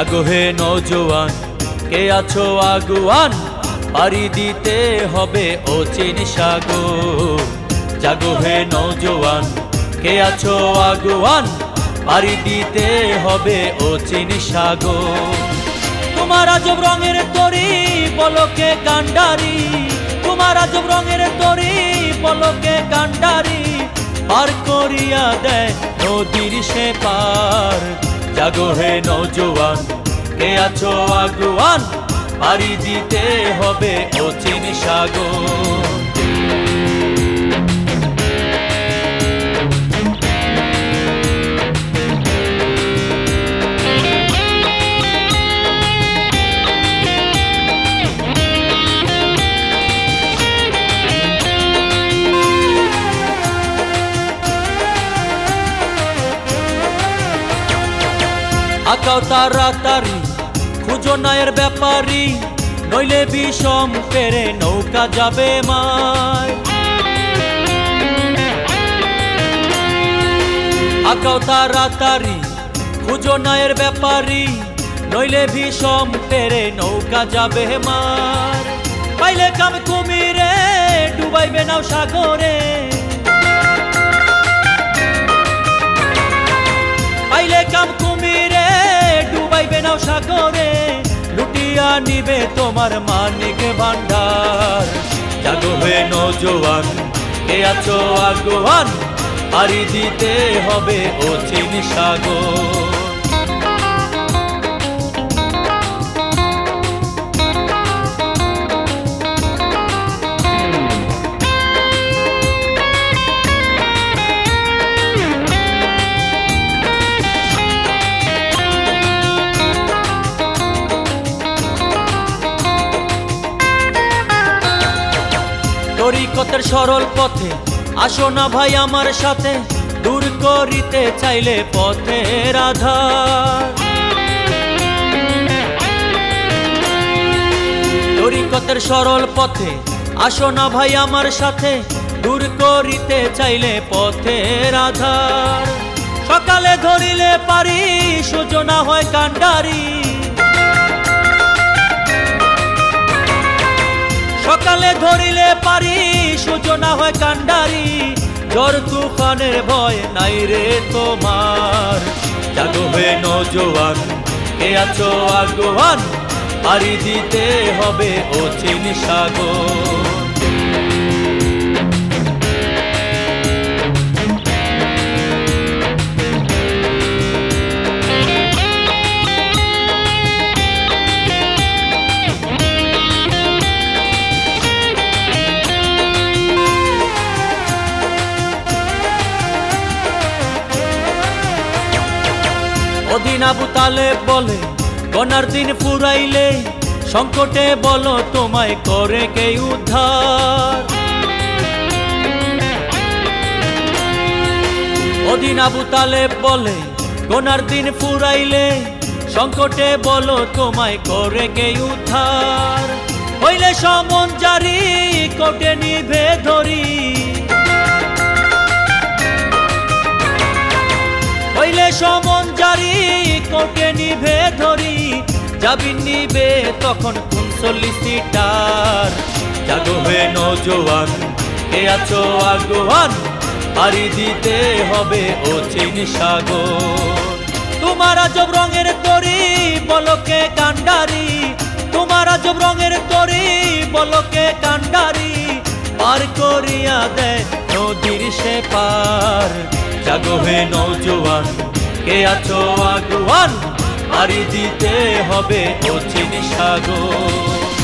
জাগো হে নওজোয়ান, কে আছো আগুয়ান, পাড়ি দিতে হবে অচিন সাগর। জাগো হে নওজোয়ান, কে আছো আগুয়ান, পাড়ি দিতে হবে অচিন সাগর। তোমার আজব রঙের তরি পলকে কান্ডারি, তোমার আজব রঙের তরি পলকে কান্ডারি, পার করিয়া দেয় নদীর সে পার। জাগো হে নওজোয়ান, কে আছো আগুয়ান, পাড়ি দিতে হবে অচিন সাগর। আকাও তাড়াতাড়ি খুঁজো নায়ের ব্যাপারী, নইলে বিষম পেরে নৌকা যাবে মায়। আকাও তাড়াতাড়ি খুঁজো নায়ের ব্যাপারী, নইলে বিষম পেরে নৌকা যাবে মার। পাইলে কাম কুমিরে ডুবাইবে নাও সাগরে, পাইলে কাম কুমিরে ডুবাইবে নাও সাগরে, লুটিয়া নিবে তোমার মানিক ভান্ডার। জাগো হে নওজোয়ান, কে আছো আগুয়ান, পাড়ি দিতে হবে অচিন সাগর। তরিকতের সরল পথে আসো না ভাই আমার সাথে, দূর করিতে চাইলে পথের আধার। তরিকতের সরল পথে আসো না ভাই আমার সাথে, দূর করিতে চাইলে পথের আধার। সকালে ধরিলে পারি সুজনা হয় কান্ডারি, সকালে ধরিলে পারি সুজনা হয় কান্ডারি, ঝড় তুফানের ভয় নাই রে তোমার। জাগো হে নওজোয়ান, কে আছো আগুয়ান, পাড়ি দিতে হবে অচিন সাগর। অদিন আবু তালেব বলে গনার দিন ফুরাইলে, সংকটে বলো তোমায় করে কে উদ্ধার। অদিন আবু তালেব বলে গনার দিন ফুরাইলে, সংকটে বলো তোমায় করে কে উদ্ধার। হইলে সমন জারি কোটে নিভে ধরি, হইলে সমন জারি কোটে নিভে ধরি, যাবি নিবে তখন 39 লিটার। জাগো হে নওজোয়ান, কে আছো আগুয়ান, পাড়ি দিতে হবে অচিন সাগর। তোমার আজব রঙের তরি পলকে কান্ডারি, তোমার আজব রঙের তরি পলকে কান্ডারি, পার করিয়া দেয় নদীর সে পার। জাগো হে নওজোয়ান, কে আছো আগুয়ান, পাড়ি দিতে হবে অচিন সাগর।